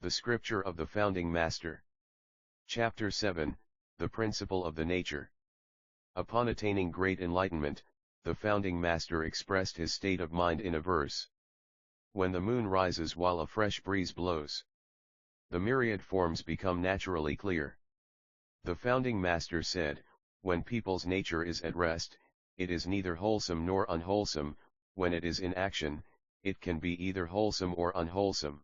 The Scripture of the Founding Master. Chapter 7, The Principle of the Nature. Upon attaining great enlightenment, the Founding Master expressed his state of mind in a verse. When the moon rises while a fresh breeze blows, the myriad forms become naturally clear. The Founding Master said, when people's nature is at rest, it is neither wholesome nor unwholesome. When it is in action, it can be either wholesome or unwholesome.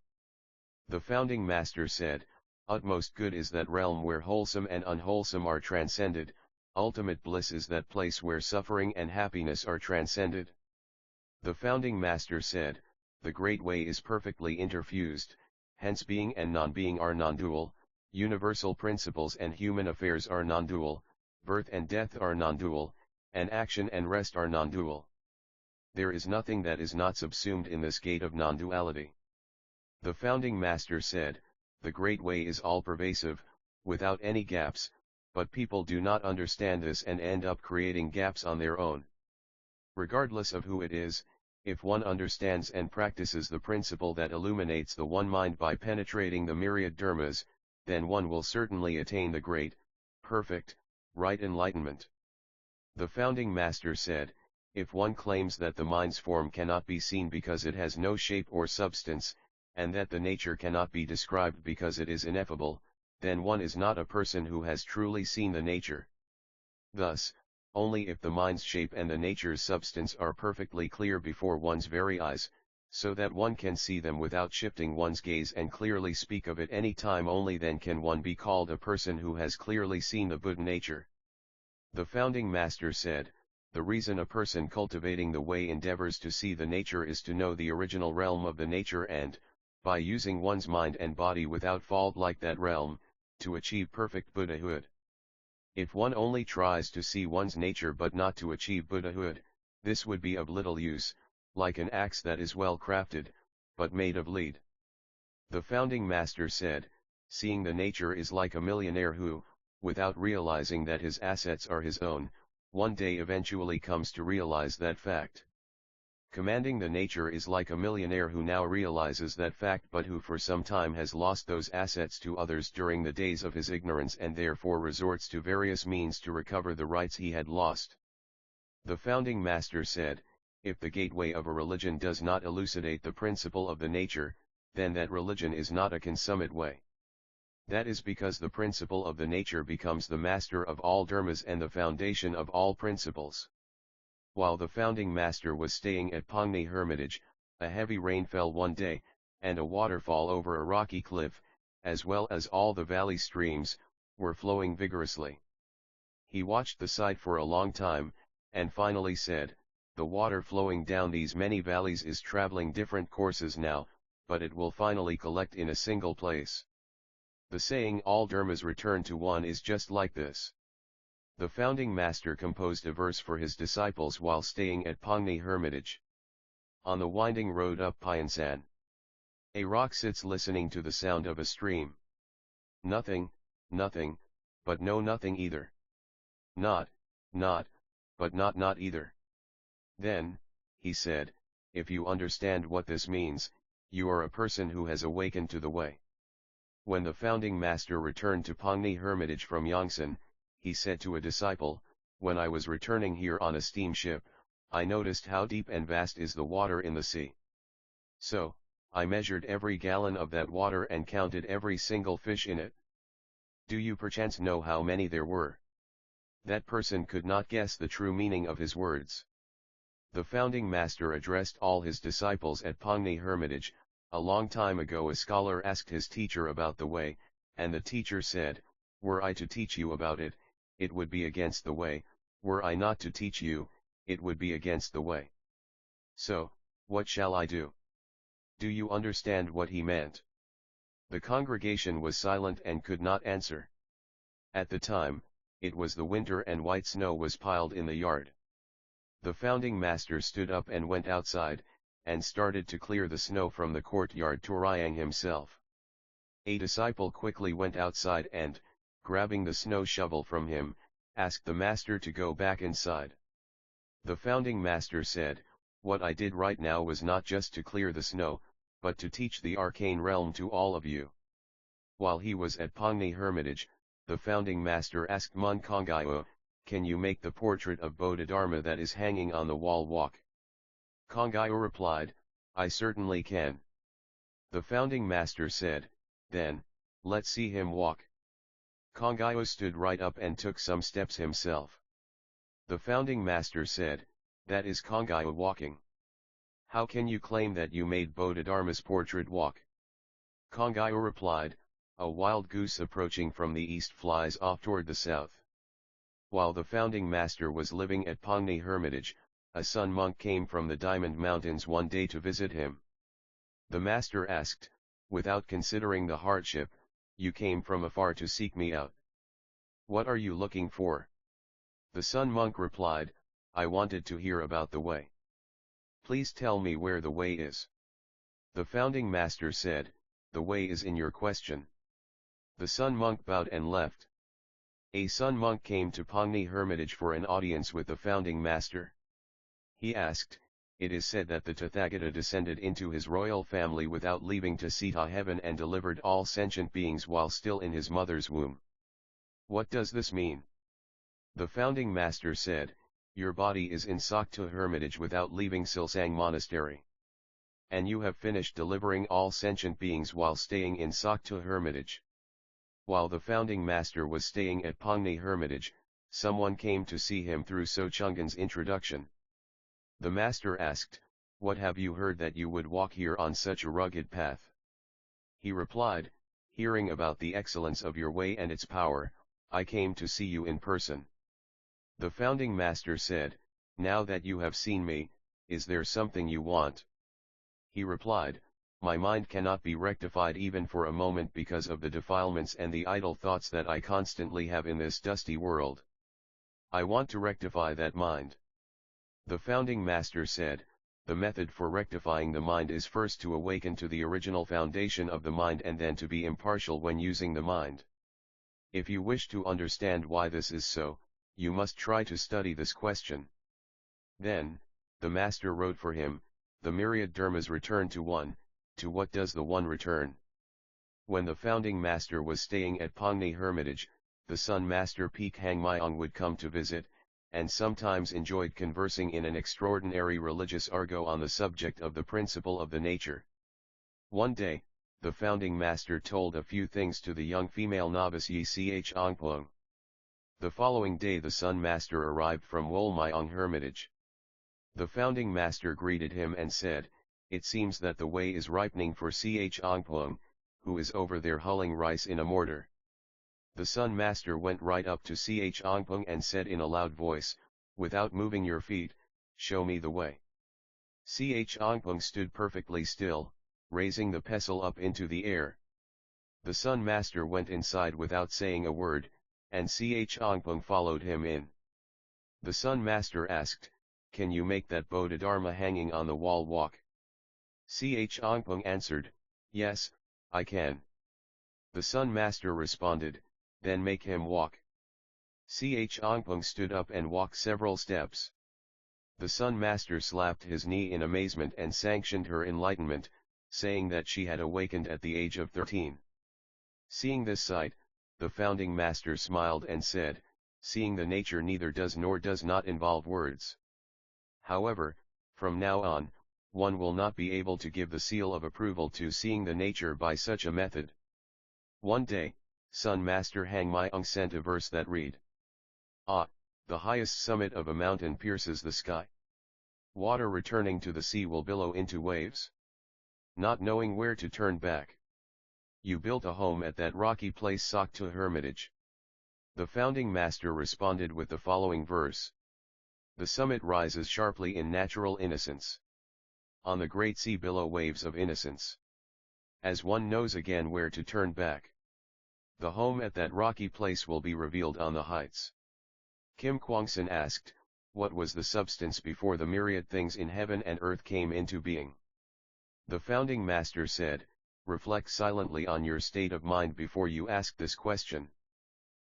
The Founding Master said, utmost good is that realm where wholesome and unwholesome are transcended, ultimate bliss is that place where suffering and happiness are transcended. The Founding Master said, the Great Way is perfectly interfused, hence being and non-being are non-dual, universal principles and human affairs are non-dual, birth and death are non-dual, and action and rest are non-dual. There is nothing that is not subsumed in this gate of non-duality. The Founding Master said, the Great Way is all-pervasive, without any gaps, but people do not understand this and end up creating gaps on their own. Regardless of who it is, if one understands and practices the principle that illuminates the one mind by penetrating the myriad dharmas, then one will certainly attain the great, perfect, right enlightenment. The Founding Master said, if one claims that the mind's form cannot be seen because it has no shape or substance, and that the nature cannot be described because it is ineffable, then one is not a person who has truly seen the nature. Thus, only if the mind's shape and the nature's substance are perfectly clear before one's very eyes, so that one can see them without shifting one's gaze and clearly speak of it any time, only then can one be called a person who has clearly seen the Buddha nature. The Founding Master said, the reason a person cultivating the way endeavors to see the nature is to know the original realm of the nature and, by using one's mind and body without fault like that realm, to achieve perfect Buddhahood. If one only tries to see one's nature but not to achieve Buddhahood, this would be of little use, like an axe that is well crafted, but made of lead. The Founding Master said, seeing the nature is like a millionaire who, without realizing that his assets are his own, one day eventually comes to realize that fact. Commanding the nature is like a millionaire who now realizes that fact but who for some time has lost those assets to others during the days of his ignorance and therefore resorts to various means to recover the rights he had lost. The Founding Master said, if the gateway of a religion does not elucidate the principle of the nature, then that religion is not a consummate way. That is because the principle of the nature becomes the master of all dharmas and the foundation of all principles. While the Founding Master was staying at Pongni Hermitage, a heavy rain fell one day, and a waterfall over a rocky cliff, as well as all the valley streams, were flowing vigorously. He watched the sight for a long time, and finally said, the water flowing down these many valleys is traveling different courses now, but it will finally collect in a single place. The saying all dharmas return to one is just like this. The Founding Master composed a verse for his disciples while staying at Pongni Hermitage. On the winding road up Pyansan, a rock sits listening to the sound of a stream. Nothing, nothing, but no nothing either. Not, but not either. Then, he said, if you understand what this means, you are a person who has awakened to the way. When the Founding Master returned to Pongni Hermitage from Yongsan, he said to a disciple, when I was returning here on a steamship, I noticed how deep and vast is the water in the sea. So, I measured every gallon of that water and counted every single fish in it. Do you perchance know how many there were? That person could not guess the true meaning of his words. The Founding Master addressed all his disciples at Pongni Hermitage. A long time ago a scholar asked his teacher about the way, and the teacher said, were I to teach you about it, it would be against the way, were I not to teach you, it would be against the way. So, what shall I do? Do you understand what he meant? The congregation was silent and could not answer. At the time, it was the winter and white snow was piled in the yard. The Founding Master stood up and went outside, and started to clear the snow from the courtyard Torayang himself. A disciple quickly went outside and, grabbing the snow shovel from him, asked the master to go back inside. The Founding Master said, what I did right now was not just to clear the snow, but to teach the arcane realm to all of you. While he was at Pongni Hermitage, the founding master asked Mon Kongyo, "Can you make the portrait of Bodhidharma that is hanging on the wall walk?" Kongyo replied, "I certainly can." The founding master said, "Then, let's see him walk." Kongyo stood right up and took some steps himself. The founding master said, "That is Kongyo walking. How can you claim that you made Bodhidharma's portrait walk?" Kongyo replied, "A wild goose approaching from the east flies off toward the south." While the founding master was living at Pongni Hermitage, a sun monk came from the Diamond Mountains one day to visit him. The master asked, without considering the hardship, "You came from afar to seek me out. What are you looking for?" The sun monk replied, "I wanted to hear about the way. Please tell me where the way is." The founding master said, "The way is in your question." The sun monk bowed and left. A sun monk came to Pongni Hermitage for an audience with the founding master. He asked, "It is said that the Tathagata descended into his royal family without leaving to Sita heaven and delivered all sentient beings while still in his mother's womb. What does this mean?" The founding master said, "Your body is in Sakta Hermitage without leaving Silsang Monastery. And you have finished delivering all sentient beings while staying in Sakta Hermitage." While the founding master was staying at Pongni Hermitage, someone came to see him through Sochungan's introduction. The master asked, "What have you heard that you would walk here on such a rugged path?" He replied, "Hearing about the excellence of your way and its power, I came to see you in person." The founding master said, "Now that you have seen me, is there something you want?" He replied, "My mind cannot be rectified even for a moment because of the defilements and the idle thoughts that I constantly have in this dusty world. I want to rectify that mind." The founding master said, "The method for rectifying the mind is first to awaken to the original foundation of the mind and then to be impartial when using the mind. If you wish to understand why this is so, you must try to study this question." Then, the master wrote for him, "The myriad dharmas return to one, to what does the one return?" When the founding master was staying at Pongni Hermitage, the Sun Master Peak Hangmyong would come to visit, and sometimes enjoyed conversing in an extraordinary religious argot on the subject of the principle of the nature. One day, the founding master told a few things to the young female novice Yi Ch Ongpung. The following day the Sun Master arrived from Wolmyong Hermitage. The founding master greeted him and said, "It seems that the way is ripening for Ch Ongpung, who is over there hulling rice in a mortar." The Sun Master went right up to Ch Ongpung and said in a loud voice, "Without moving your feet, show me the way." Ch Ongpung stood perfectly still, raising the pestle up into the air. The Sun Master went inside without saying a word, and Ch Ongpung followed him in. The Sun Master asked, "Can you make that Bodhidharma hanging on the wall walk?" Ch Ongpung answered, "Yes, I can." The Sun Master responded, "Then make him walk." Ch Ongpung stood up and walked several steps. The Sun Master slapped his knee in amazement and sanctioned her enlightenment, saying that she had awakened at the age of 13. Seeing this sight, the founding master smiled and said, "Seeing the nature neither does nor does not involve words. However, from now on, one will not be able to give the seal of approval to seeing the nature by such a method." One day, Sun Master Hangmyong sent a verse that read, "Ah, the highest summit of a mountain pierces the sky. Water returning to the sea will billow into waves. Not knowing where to turn back. You built a home at that rocky place Sakta Hermitage." The founding master responded with the following verse. "The summit rises sharply in natural innocence. On the great sea billow waves of innocence. As one knows again where to turn back. The home at that rocky place will be revealed on the heights." Kim Kwangson asked, "What was the substance before the myriad things in heaven and earth came into being?" The founding master said, "Reflect silently on your state of mind before you ask this question."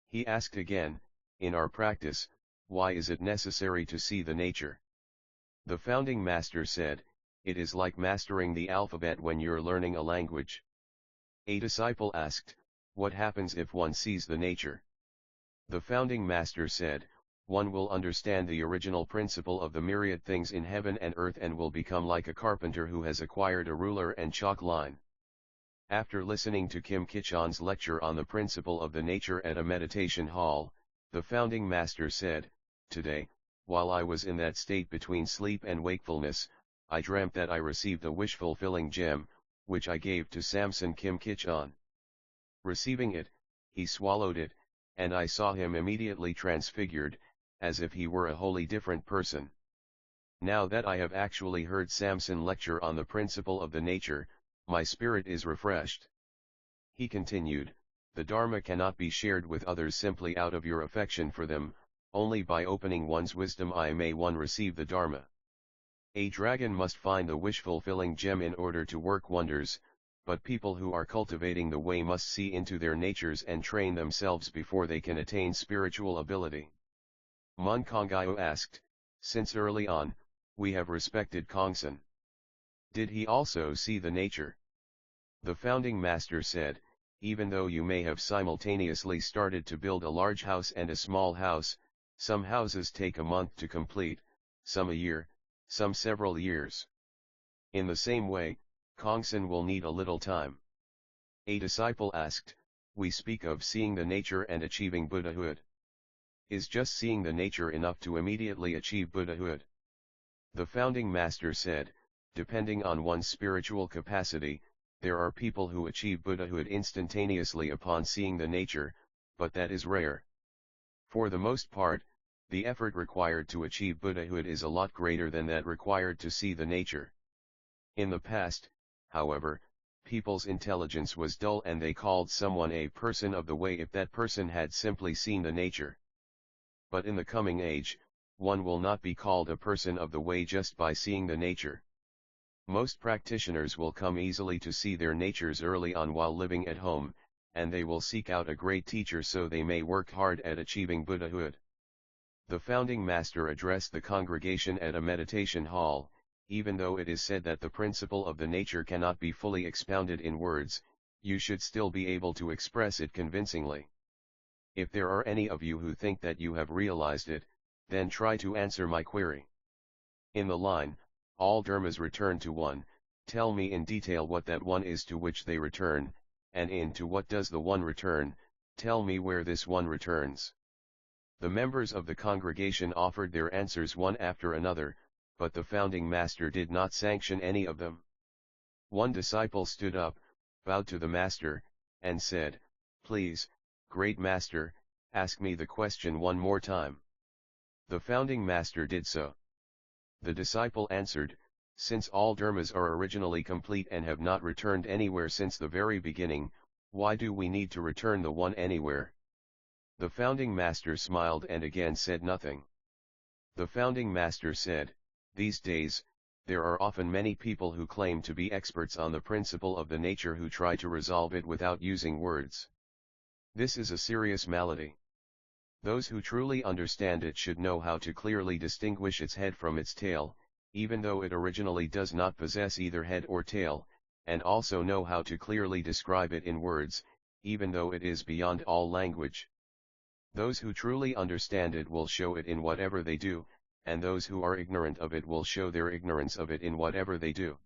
He asked again, "In our practice, why is it necessary to see the nature?" The founding master said, "It is like mastering the alphabet when you're learning a language." A disciple asked, What happens if one sees the nature? The founding master said, one will understand the original principle of the myriad things in heaven and earth and will become like a carpenter who has acquired a ruler and chalk line. After listening to Kim Kichon's lecture on the principle of the nature at a meditation hall, the founding master said, today, while I was in that state between sleep and wakefulness, I dreamt that I received a wish-fulfilling gem, which I gave to Samson Kim Kichon. Receiving it, he swallowed it, and I saw him immediately transfigured, as if he were a wholly different person. Now that I have actually heard Samson lecture on the principle of the nature, my spirit is refreshed. He continued, the Dharma cannot be shared with others simply out of your affection for them, only by opening one's wisdom eye may one receive the Dharma. A dragon must find the wish-fulfilling gem in order to work wonders, but people who are cultivating the way must see into their natures and train themselves before they can attain spiritual ability. Mon Kongyo asked, since early on, we have respected Kongsan. Did he also see the nature? The founding master said, even though you may have simultaneously started to build a large house and a small house, some houses take a month to complete, some a year, some several years. In the same way, Kongsan will need a little time. A disciple asked, we speak of seeing the nature and achieving Buddhahood. Is just seeing the nature enough to immediately achieve Buddhahood? The founding master said, depending on one's spiritual capacity, there are people who achieve Buddhahood instantaneously upon seeing the nature, but that is rare. For the most part, the effort required to achieve Buddhahood is a lot greater than that required to see the nature. In the past, however, people's intelligence was dull and they called someone a person of the way if that person had simply seen the nature. But in the coming age, one will not be called a person of the way just by seeing the nature. Most practitioners will come easily to see their natures early on while living at home, and they will seek out a great teacher so they may work hard at achieving Buddhahood. The founding master addressed the congregation at a meditation hall. Even though it is said that the principle of the nature cannot be fully expounded in words, you should still be able to express it convincingly. If there are any of you who think that you have realized it, then try to answer my query. In the line, all dharmas return to one, tell me in detail what that one is to which they return, and into what does the one return, tell me where this one returns. The members of the congregation offered their answers one after another, but the founding master did not sanction any of them. One disciple stood up, bowed to the master, and said, please, great master, ask me the question one more time. The founding master did so. The disciple answered, since all dharmas are originally complete and have not returned anywhere since the very beginning, why do we need to return the one anywhere? The founding master smiled and again said nothing. The founding master said, these days, there are often many people who claim to be experts on the principle of the nature who try to resolve it without using words. This is a serious malady. Those who truly understand it should know how to clearly distinguish its head from its tail, even though it originally does not possess either head or tail, and also know how to clearly describe it in words, even though it is beyond all language. Those who truly understand it will show it in whatever they do, and those who are ignorant of it will show their ignorance of it in whatever they do.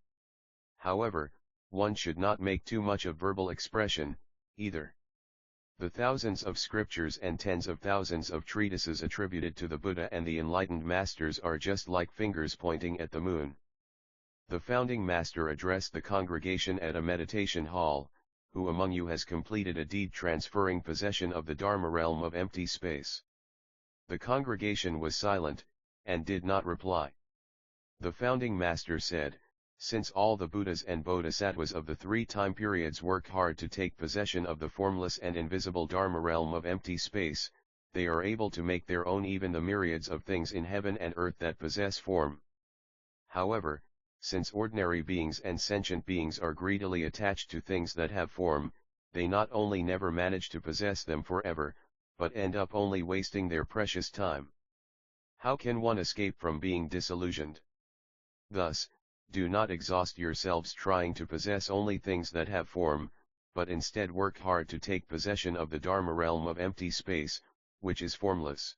However, one should not make too much of verbal expression, either. The thousands of scriptures and tens of thousands of treatises attributed to the Buddha and the enlightened masters are just like fingers pointing at the moon. The founding master addressed the congregation at a meditation hall, who among you has completed a deed transferring possession of the Dharma realm of empty space? The congregation was silent, and did not reply. The founding master said, since all the Buddhas and Bodhisattvas of the 3 time periods work hard to take possession of the formless and invisible Dharma realm of empty space, they are able to make their own even the myriads of things in heaven and earth that possess form. However, since ordinary beings and sentient beings are greedily attached to things that have form, they not only never manage to possess them forever, but end up only wasting their precious time. How can one escape from being disillusioned? Thus, do not exhaust yourselves trying to possess only things that have form, but instead work hard to take possession of the Dharma realm of empty space, which is formless.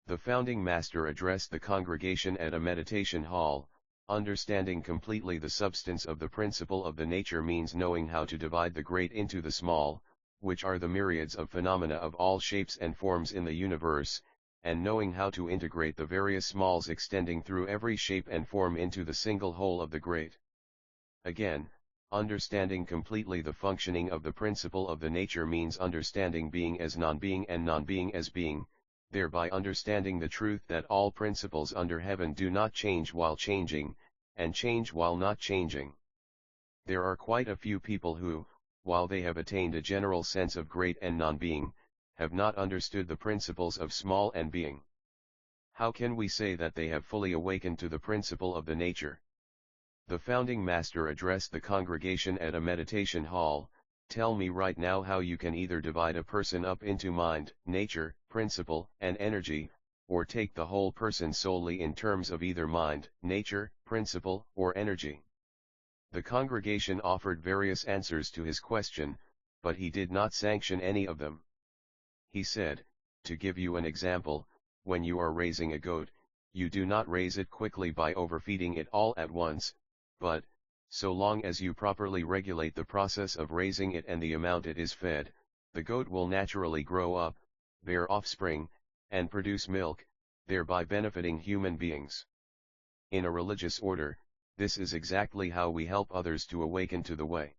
The founding master addressed the congregation at a meditation hall. Understanding completely the substance of the principle of the nature means knowing how to divide the great into the small, which are the myriads of phenomena of all shapes and forms in the universe, and knowing how to integrate the various smalls extending through every shape and form into the single whole of the great. Again, understanding completely the functioning of the principle of the nature means understanding being as non-being and non-being as being, thereby understanding the truth that all principles under heaven do not change while changing, and change while not changing. There are quite a few people who, while they have attained a general sense of great and non-being, have not understood the principles of small and being. How can we say that they have fully awakened to the principle of the nature? The founding master addressed the congregation at a meditation hall. Tell me right now how you can either divide a person up into mind, nature, principle, and energy, or take the whole person solely in terms of either mind, nature, principle, or energy. The congregation offered various answers to his question, but he did not sanction any of them. He said, to give you an example, when you are raising a goat, you do not raise it quickly by overfeeding it all at once, but, so long as you properly regulate the process of raising it and the amount it is fed, the goat will naturally grow up, bear offspring, and produce milk, thereby benefiting human beings. In a religious order, this is exactly how we help others to awaken to the way.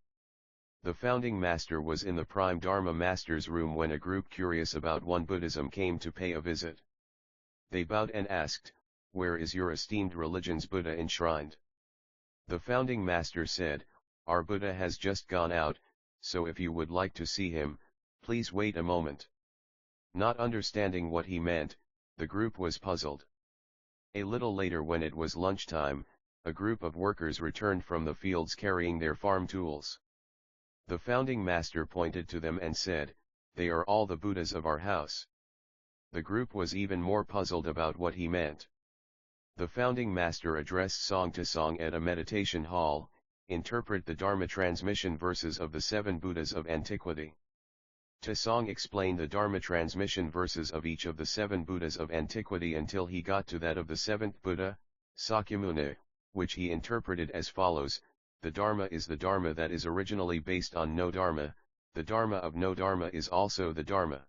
The founding master was in the prime Dharma master's room when a group curious about Won Buddhism came to pay a visit. They bowed and asked, "Where is your esteemed religion's Buddha enshrined?" The founding master said, "Our Buddha has just gone out, so if you would like to see him, please wait a moment." Not understanding what he meant, the group was puzzled. A little later, when it was lunchtime, a group of workers returned from the fields carrying their farm tools. The founding master pointed to them and said, "They are all the Buddhas of our house." The group was even more puzzled about what he meant. The founding master addressed song to song at a meditation hall. Interpret the Dharma transmission verses of the 7 Buddhas of antiquity. Tasong explained the Dharma transmission verses of each of the 7 Buddhas of antiquity until he got to that of the 7th Buddha, Sakyamuni, which he interpreted as follows: the Dharma is the Dharma that is originally based on no Dharma, the Dharma of no Dharma is also the Dharma.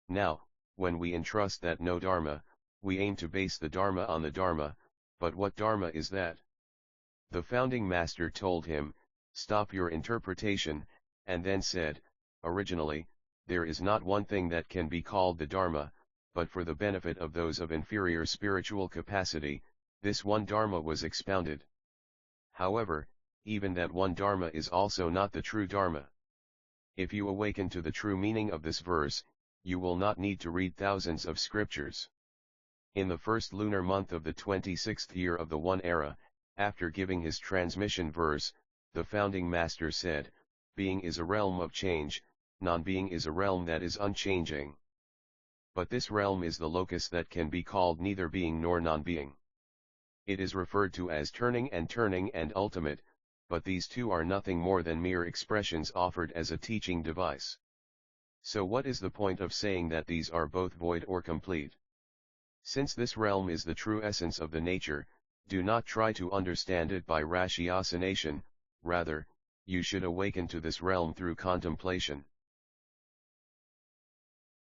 Now, when we entrust that no Dharma, we aim to base the Dharma on the Dharma, but what Dharma is that? The founding master told him, "Stop your interpretation," and then said, "Originally, there is not one thing that can be called the Dharma, but for the benefit of those of inferior spiritual capacity, this one Dharma was expounded. However, even that one Dharma is also not the true Dharma. If you awaken to the true meaning of this verse, you will not need to read thousands of scriptures." In the first lunar month of the 26th year of the One era, after giving his transmission verse, the founding master said, "Being is a realm of change, non-being is a realm that is unchanging. But this realm is the locus that can be called neither being nor non-being. It is referred to as turning and ultimate, but these two are nothing more than mere expressions offered as a teaching device. So what is the point of saying that these are both void or complete? Since this realm is the true essence of the nature, do not try to understand it by ratiocination, rather, you should awaken to this realm through contemplation."